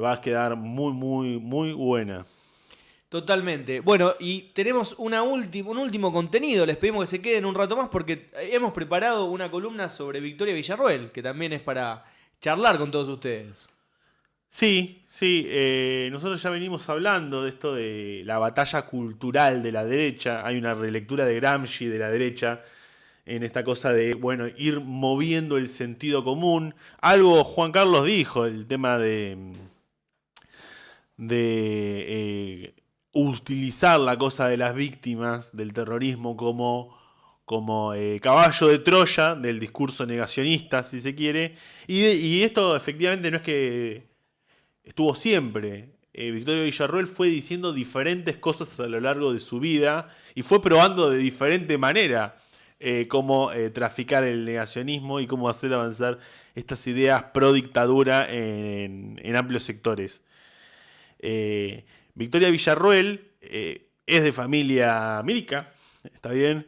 Va a quedar muy, muy, muy buena. Totalmente. Bueno, y tenemos un último contenido. Les pedimos que se queden un rato más porque hemos preparado una columna sobre Victoria Villarroel, que también es para charlar con todos ustedes. Sí, sí, nosotros ya venimos hablando de esto de la batalla cultural de la derecha. Hay una relectura de Gramsci de la derecha en esta cosa de, bueno, ir moviendo el sentido común. Algo Juan Carlos dijo, el tema de utilizar la cosa de las víctimas del terrorismo como caballo de Troya del discurso negacionista, si se quiere. Y esto efectivamente no es que estuvo siempre. Victoria Villarroel fue diciendo diferentes cosas a lo largo de su vida y fue probando de diferente manera cómo traficar el negacionismo y cómo hacer avanzar estas ideas pro dictadura en amplios sectores. Victoria Villarroel es de familia milica, está bien.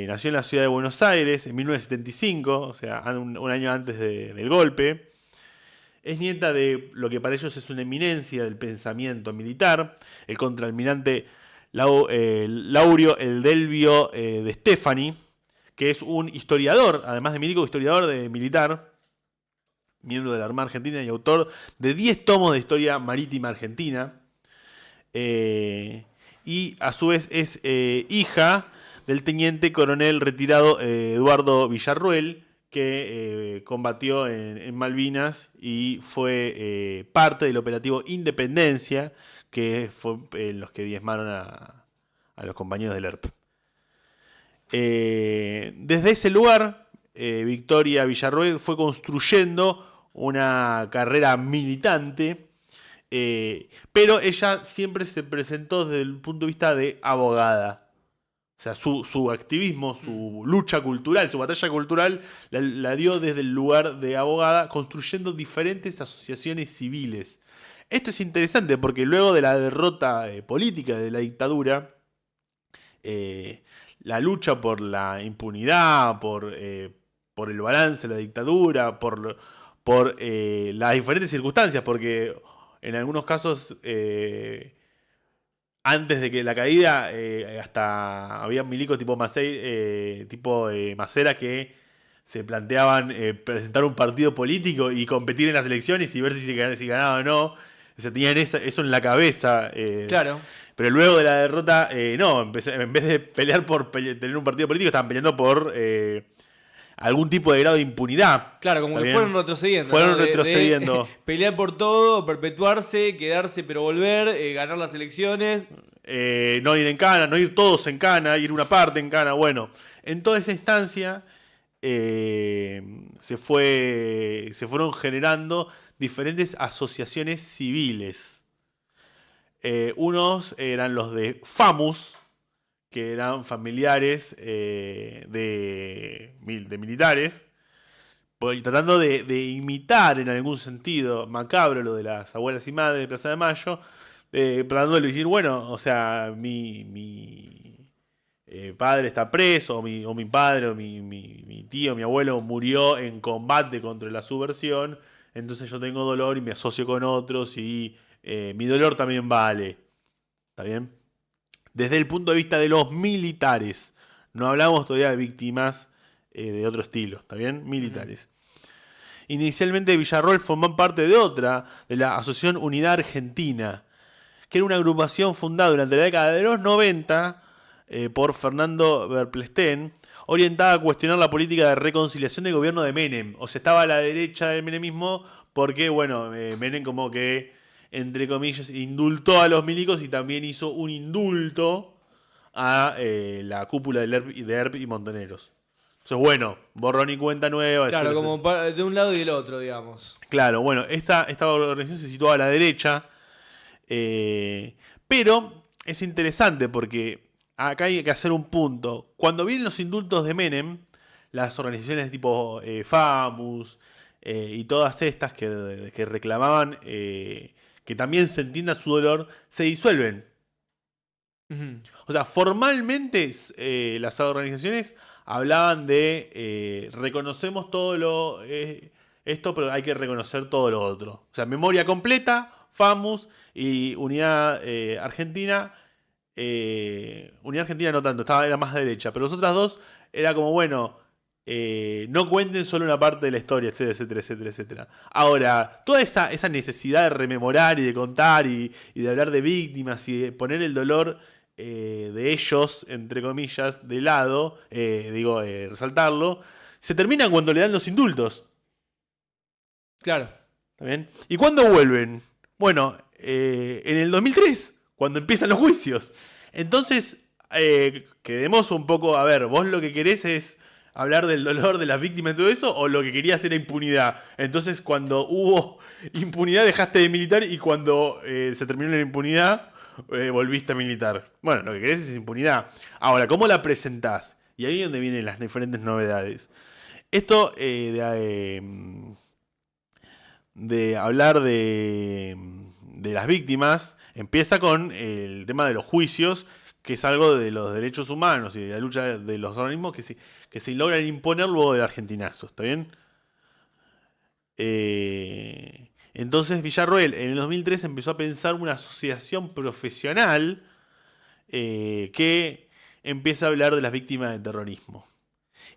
Nació en la ciudad de Buenos Aires en 1975, o sea, un año antes del golpe. Es nieta de lo que para ellos es una eminencia del pensamiento militar, el contraalmirante Laurio Eldelvio de Stefani, que es un historiador, además de milico, historiador de militar, miembro de la Armada Argentina y autor de 10 tomos de historia marítima argentina. Eh, y a su vez es hija del teniente coronel retirado Eduardo Villarruel, que combatió en Malvinas y fue parte del operativo Independencia, que fue los que diezmaron a los compañeros del ERP. Desde ese lugar, Victoria Villarroel fue construyendo una carrera militante, pero ella siempre se presentó desde el punto de vista de abogada. O sea, su activismo, su lucha cultural, su batalla cultural, la dio desde el lugar de abogada, construyendo diferentes asociaciones civiles. Esto es interesante porque luego de la derrota política de la dictadura, eh, la lucha por la impunidad, por el balance de la dictadura, por las diferentes circunstancias, porque en algunos casos, antes de que la caída, hasta había milicos tipo Macera que se planteaban presentar un partido político y competir en las elecciones y ver si ganaba o no. O sea, tenían eso en la cabeza. Claro, Pero luego de la derrota, no, en vez de pelear por tener un partido político, estaban peleando por algún tipo de grado de impunidad. claro, como ¿Está que bien? fueron retrocediendo, ¿no? Fueron De retrocediendo. pelear por todo, perpetuarse, quedarse pero volver, ganar las elecciones. No ir en cana, no ir todos en cana, ir una parte en cana. Bueno, en toda esa instancia se fueron generando diferentes asociaciones civiles. Unos eran los de FAMUS, que eran familiares de militares, tratando de imitar en algún sentido macabro lo de las abuelas y madres de Plaza de Mayo, tratando de decir, bueno, o sea, mi padre está preso, o mi padre, o mi tío, mi abuelo murió en combate contra la subversión, entonces yo tengo dolor y me asocio con otros y mi dolor también vale. ¿Está bien? Desde el punto de vista de los militares. No hablamos todavía de víctimas de otro estilo, ¿está bien? Ujú. Militares. Inicialmente Villarroel formó parte de otra, de la Asociación Unidad Argentina, que era una agrupación fundada durante la década de los 90 por Fernando Berplestén, orientada a cuestionar la política de reconciliación del gobierno de Menem. O sea, estaba a la derecha del menemismo porque, bueno, Menem como que, entre comillas, indultó a los milicos y también hizo un indulto a la cúpula de ERP y Montoneros. Entonces, bueno, borrón y cuenta nueva. Claro, como de un lado y del otro, digamos. Claro, bueno, esta organización se situaba a la derecha, eh, pero es interesante porque acá hay que hacer un punto. Cuando vienen los indultos de Menem, las organizaciones tipo FAMUS y todas estas que reclamaban que también se entienda su dolor, se disuelven. Ujú. O sea, formalmente las organizaciones hablaban de reconocemos todo esto, pero hay que reconocer todo lo otro. O sea, memoria completa, FAMUS y Unidad Argentina. Unidad Argentina no tanto, era más derecha, pero las otras dos era como, bueno, no cuenten solo una parte de la historia, etcétera, etcétera, etcétera, etcétera. Ahora, toda esa necesidad de rememorar y de contar y de hablar de víctimas y de poner el dolor de ellos, entre comillas, de lado, resaltarlo, se termina cuando le dan los indultos. Claro. ¿Está bien? ¿Y cuándo vuelven? Bueno, en el 2003, cuando empiezan los juicios. Entonces, quedemos un poco, a ver, vos lo que querés es hablar del dolor de las víctimas y todo eso, o lo que querías era impunidad. Entonces, cuando hubo impunidad, dejaste de militar, y cuando se terminó la impunidad, volviste a militar. Bueno, lo que querés es impunidad. Ahora, ¿cómo la presentás? Y ahí es donde vienen las diferentes novedades. Esto de hablar de las víctimas empieza con el tema de los juicios, que es algo de los derechos humanos y de la lucha de los organismos que se logran imponer luego del argentinazo, ¿está bien? Entonces Villarroel en el 2003 empezó a pensar una asociación profesional que empieza a hablar de las víctimas del terrorismo.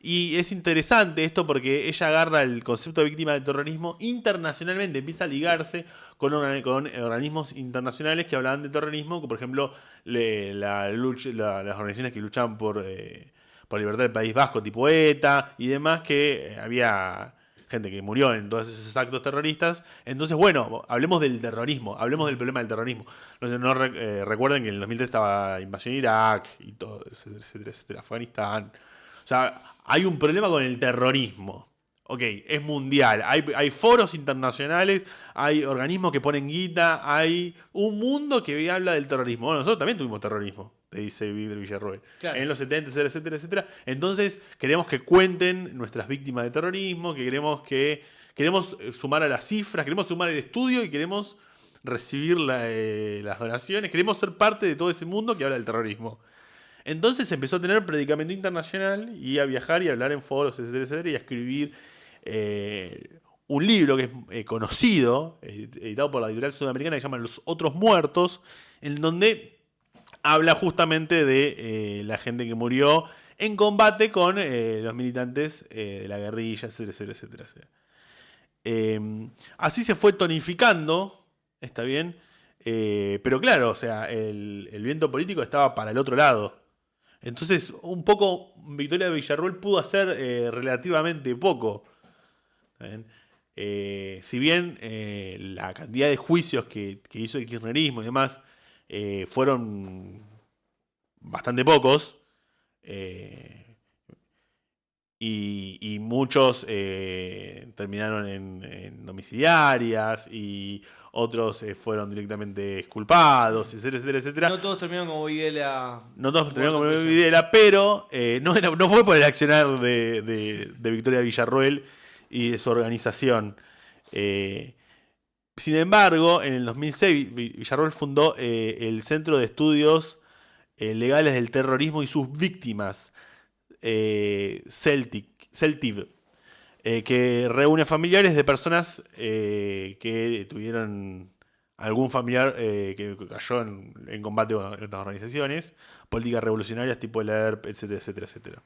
Y es interesante esto porque ella agarra el concepto de víctima del terrorismo internacionalmente, empieza a ligarse con organismos internacionales que hablaban de terrorismo, como por ejemplo las organizaciones que luchaban por la libertad del País Vasco, tipo ETA y demás, que había gente que murió en todos esos actos terroristas. Entonces, bueno, hablemos del terrorismo, hablemos del problema del terrorismo. Recuerden que en el 2003 estaba invasión de Irak y todo, etcétera, etcétera, Afganistán. O sea, hay un problema con el terrorismo. Ok, es mundial. Hay foros internacionales, hay organismos que ponen guita, hay un mundo que habla del terrorismo. Bueno, nosotros también tuvimos terrorismo, dice Víctor Villarroel. Claro. En los 70, etcétera, etcétera, etcétera. Entonces, queremos que cuenten nuestras víctimas de terrorismo, queremos sumar a las cifras, queremos sumar el estudio y queremos recibir las donaciones, queremos ser parte de todo ese mundo que habla del terrorismo. Entonces empezó a tener predicamento internacional y a viajar y a hablar en foros, etcétera, etcétera, y a escribir un libro que es conocido, editado por la editorial sudamericana, que se llama Los Otros Muertos, en donde habla justamente de la gente que murió en combate con los militantes de la guerrilla, etcétera, etcétera, etcétera. Así se fue tonificando, está bien, pero claro, o sea, el viento político estaba para el otro lado. Entonces, un poco Victoria Villarroel pudo hacer relativamente poco. Si bien la cantidad de juicios que hizo el kirchnerismo y demás fueron bastante pocos, y muchos terminaron en domiciliarias y otros fueron directamente exculpados, etcétera, etcétera, etcétera. No todos terminaron como Videla. No todos terminaron como Videla, pero no fue por el accionar de Victoria Villarroel y de su organización. Sin embargo, en el 2006 Villarroel fundó el Centro de Estudios Legales del Terrorismo y sus Víctimas, CELTIV, que reúne familiares de personas que tuvieron algún familiar que cayó en combate con otras organizaciones, políticas revolucionarias tipo el ERP, etcétera, etcétera, etcétera.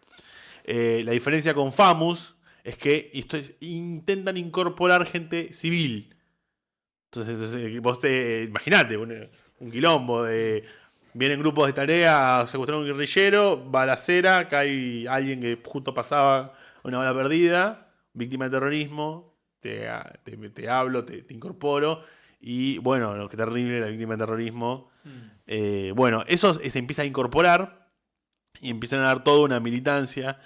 La diferencia con FAMUS es que intentan incorporar gente civil. Entonces vos imaginate un quilombo de... Vienen grupos de tarea a secuestrar a un guerrillero, balacera, cae alguien que justo pasaba una bala perdida, víctima de terrorismo, te hablo, te incorporo, y bueno, lo que terrible, la víctima de terrorismo. Bueno, eso se empieza a incorporar y empiezan a dar toda una militancia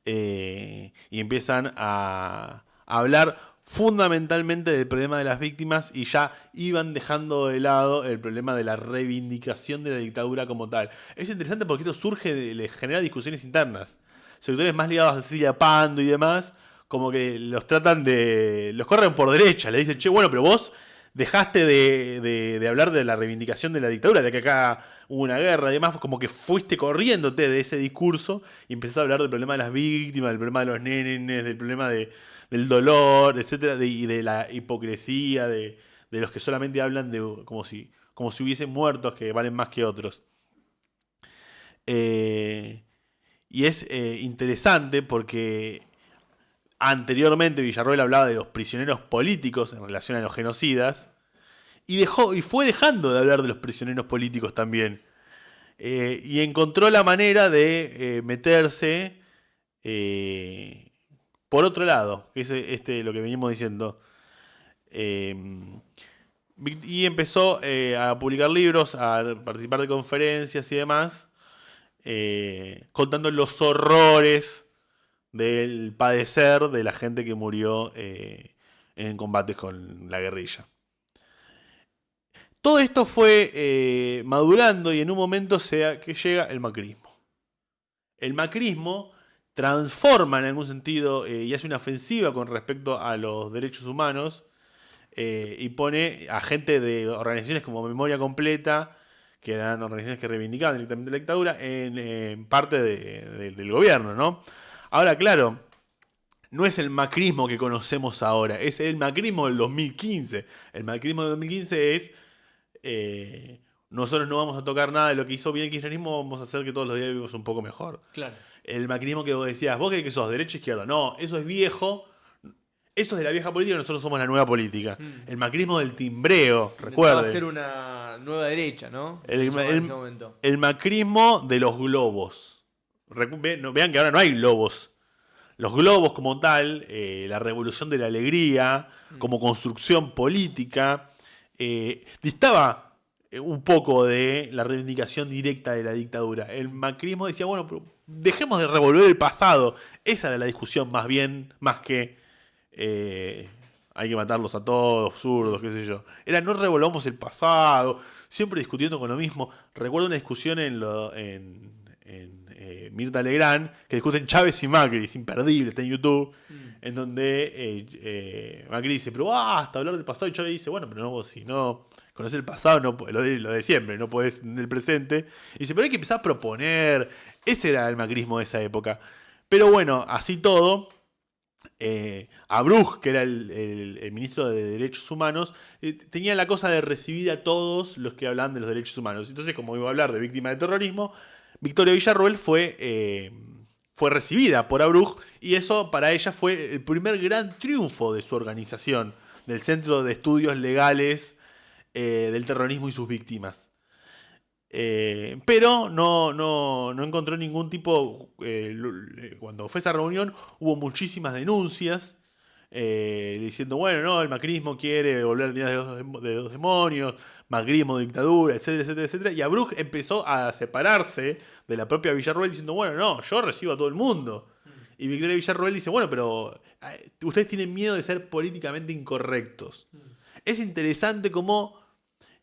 y empiezan a hablar fundamentalmente del problema de las víctimas y ya iban dejando de lado el problema de la reivindicación de la dictadura como tal. Es interesante porque esto les genera discusiones internas. Sectores más ligados a Cecilia Pando y demás, como que los corren por derecha, le dicen, che, bueno, pero vos dejaste de hablar de la reivindicación de la dictadura, de que acá hubo una guerra y demás, como que fuiste corriéndote de ese discurso y empezaste a hablar del problema de las víctimas, del problema de los nenes, del problema del dolor, etcétera, y de la hipocresía, de los que solamente hablan de como si hubiesen muertos que valen más que otros. Eh, y es interesante porque anteriormente Villarroel hablaba de los prisioneros políticos en relación a los genocidas y fue dejando de hablar de los prisioneros políticos también. Y encontró la manera de meterse por otro lado, que es lo que venimos diciendo. Eh, y empezó a publicar libros, a participar de conferencias y demás, contando los horrores del padecer de la gente que murió en combates con la guerrilla. Todo esto fue madurando y en un momento que llega el macrismo. El macrismo transforma en algún sentido y hace una ofensiva con respecto a los derechos humanos y pone a gente de organizaciones como Memoria Completa, que eran organizaciones que reivindicaban directamente la dictadura, en parte del gobierno, ¿no? Ahora, claro, no es el macrismo que conocemos ahora, es el macrismo del 2015. El macrismo del 2015 es nosotros no vamos a tocar nada de lo que hizo bien el kirchnerismo, vamos a hacer que todos los días vivamos un poco mejor. Claro. El macrismo que vos decías, ¿vos qué sos? ¿Derecha o izquierda? No, eso es viejo. Eso es de la vieja política, nosotros somos la nueva política. El macrismo del timbreo, recuerden. Va a ser una nueva derecha, ¿no? El macrismo de los globos. Vean que ahora no hay globos. Los globos como tal, la revolución de la alegría, como construcción política, distaba un poco de la reivindicación directa de la dictadura. El macrismo decía, bueno, pero dejemos de revolver el pasado. Esa era la discusión más bien, más que hay que matarlos a todos, zurdos, qué sé yo. Era no revolvamos el pasado, siempre discutiendo con lo mismo. Recuerdo una discusión en Mirta Legrand, que discuten Chávez y Macri, es imperdible, está en YouTube, en donde Macri dice, pero basta hablar del pasado, y Chávez dice, bueno, pero no, si no conoces el pasado, no, lo de siempre, no podés en el presente. Y dice, pero hay que empezar a proponer. Ese era el macrismo de esa época. Pero bueno, así todo, Abruz, que era el ministro de Derechos Humanos, tenía la cosa de recibir a todos los que hablaban de los derechos humanos. Entonces, como iba a hablar de víctimas de terrorismo, Victoria Villarroel fue recibida por Abruz y eso para ella fue el primer gran triunfo de su organización, del Centro de Estudios Legales del Terrorismo y sus Víctimas. Pero no encontró ningún tipo. Cuando fue esa reunión hubo muchísimas denuncias diciendo, bueno, no, el macrismo quiere volver al día de los demonios, macrismo, dictadura, etcétera, etcétera, etcétera. Y Abruz empezó a separarse de la propia Villarroel diciendo, bueno, no, yo recibo a todo el mundo. Y Victoria Villarroel dice, bueno, pero ustedes tienen miedo de ser políticamente incorrectos. Es interesante cómo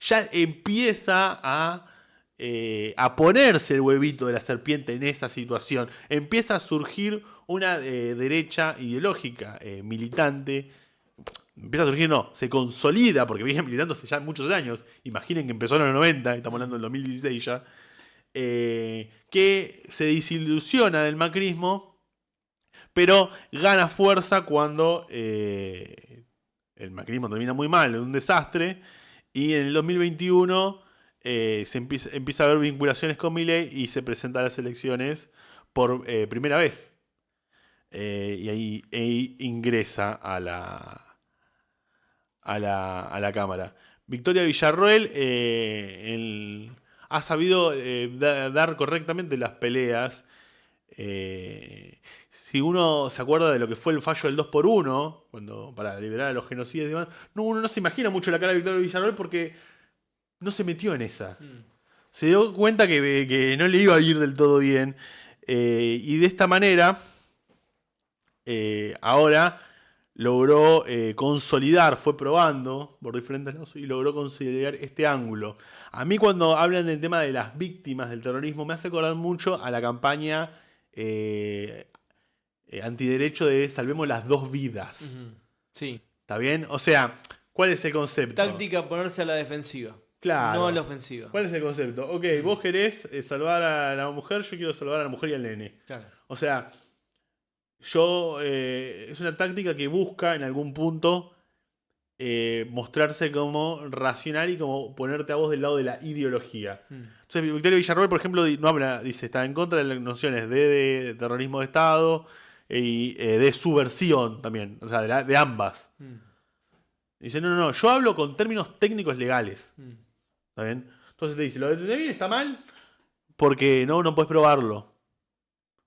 ya empieza a ponerse el huevito de la serpiente en esa situación. Empieza a surgir una derecha ideológica, militante. Empieza a surgir, no, se consolida, porque viene militando hace ya muchos años. Imaginen que empezó en los 90, estamos hablando del 2016 ya. Que se desilusiona del macrismo, pero gana fuerza cuando el macrismo termina muy mal, en un desastre. Y en el 2021 se empieza a ver vinculaciones con Milei y se presenta a las elecciones por primera vez. Y ahí ingresa a la Cámara. Victoria Villarroel ha sabido dar correctamente las peleas. Si uno se acuerda de lo que fue el fallo del 2x1, para liberar a los genocidas y demás, uno no se imagina mucho la cara de Victoria Villarroel porque no se metió en esa. Se dio cuenta que no le iba a ir del todo bien. Y de esta manera, ahora logró consolidar, fue probando por diferentes lados y logró consolidar este ángulo. A mí cuando hablan del tema de las víctimas del terrorismo me hace acordar mucho a la campaña antiderecho de Salvemos las dos vidas. Sí. ¿Está bien? O sea, ¿Cuál es el concepto? Táctica ponerse a la defensiva. Claro. No a la ofensiva. ¿Cuál es el concepto? Ok, vos querés salvar a la mujer, yo quiero salvar a la mujer y al nene. Claro. O sea, es una táctica que busca en algún punto mostrarse como racional y como ponerte a vos del lado de la ideología. Entonces, Victoria Villarroel, por ejemplo, no habla, dice, está en contra de las nociones de terrorismo de Estado y de subversión también, o sea, de ambas. Dice, no, yo hablo con términos técnicos legales. ¿Está bien? Entonces te dice, lo de 30.000 está mal porque no puedes probarlo.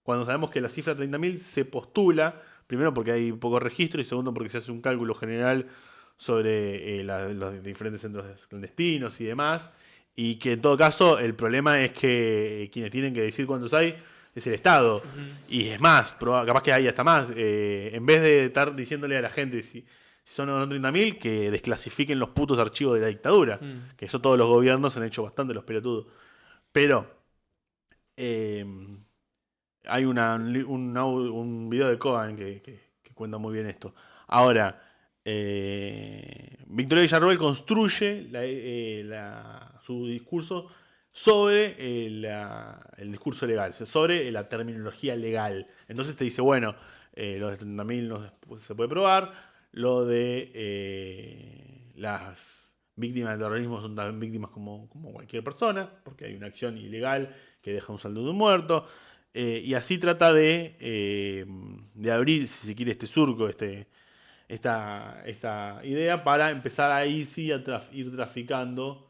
Cuando sabemos que la cifra 30.000 se postula, primero porque hay poco registro y segundo porque se hace un cálculo general sobre los diferentes centros clandestinos y demás. Y que en todo caso el problema es que quienes tienen que decir cuántos hay es el Estado. Y es más, capaz que hay hasta más. En vez de estar diciéndole a la gente si son o no 30.000, que desclasifiquen los putos archivos de la dictadura. Que eso todos los gobiernos han hecho bastante, los pelotudos. Pero hay un video de Cohen que cuenta muy bien esto. Ahora, Victoria Villarroel construye su discurso sobre el discurso legal, sobre la terminología legal. Entonces te dice, bueno, lo de 30.000 no se puede probar, lo de las víctimas del terrorismo son también víctimas como cualquier persona, porque hay una acción ilegal que deja un saldo de un muerto. Y así trata de abrir, si se quiere, este surco, esta idea para empezar ahí sí a ir traficando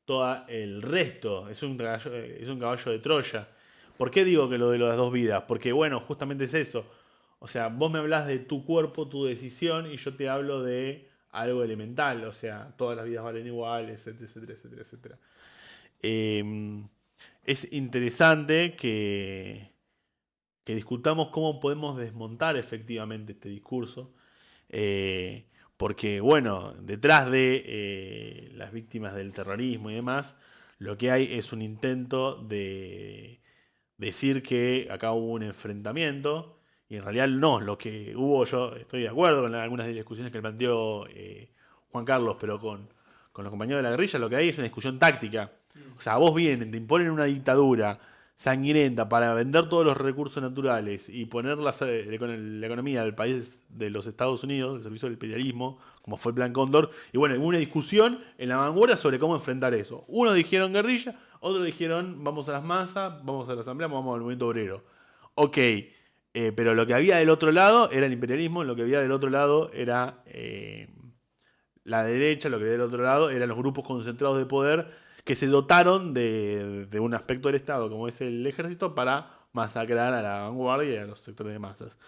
todo el resto. Es un caballo de Troya. ¿Por qué digo que lo de las dos vidas? Porque bueno, justamente es eso. O sea, vos me hablas de tu cuerpo, tu decisión, y yo te hablo de algo elemental. O sea, todas las vidas valen igual, etcétera, etcétera, etcétera, etcétera. Es interesante que discutamos cómo podemos desmontar efectivamente este discurso. Porque, bueno, detrás de las víctimas del terrorismo y demás, lo que hay es un intento de decir que acá hubo un enfrentamiento. Y en realidad no, lo que hubo, yo estoy de acuerdo con algunas de las discusiones que planteó Juan Carlos, pero con los compañeros de la guerrilla, lo que hay es una discusión táctica. O sea, vos vienen, te imponen una dictadura sanguinenta para vender todos los recursos naturales y poner la economía del país de los Estados Unidos, el servicio del imperialismo, como fue el Plan Cóndor. Y bueno, hubo una discusión en la vanguardia sobre cómo enfrentar eso. Unos dijeron guerrilla, otros dijeron vamos a las masas, vamos a la asamblea, vamos al movimiento obrero. Ok, pero lo que había del otro lado era el imperialismo, lo que había del otro lado era la derecha, lo que había del otro lado eran los grupos concentrados de poder que se dotaron de un aspecto del Estado, como es el ejército, para masacrar a la vanguardia y a los sectores de masas.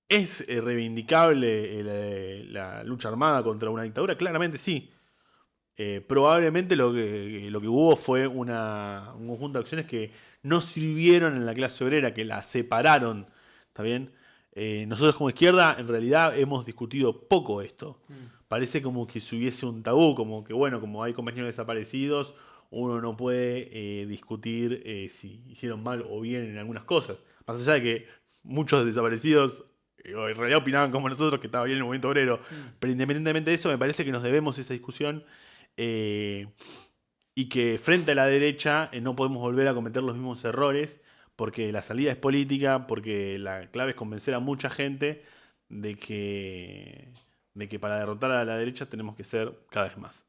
¿Es reivindicable la lucha armada contra una dictadura? Claramente sí. Probablemente lo que hubo fue un conjunto de acciones que no sirvieron en la clase obrera, que la separaron. ¿Está bien? Nosotros como izquierda en realidad hemos discutido poco esto. Parece como que si hubiese un tabú, como que bueno, como hay compañeros desaparecidos, uno no puede discutir si hicieron mal o bien en algunas cosas. Más allá de que muchos desaparecidos en realidad opinaban como nosotros que estaba bien el movimiento obrero. Pero independientemente de eso, me parece que nos debemos esa discusión y que frente a la derecha no podemos volver a cometer los mismos errores porque la salida es política, porque la clave es convencer a mucha gente de que para derrotar a la derecha tenemos que ser cada vez más.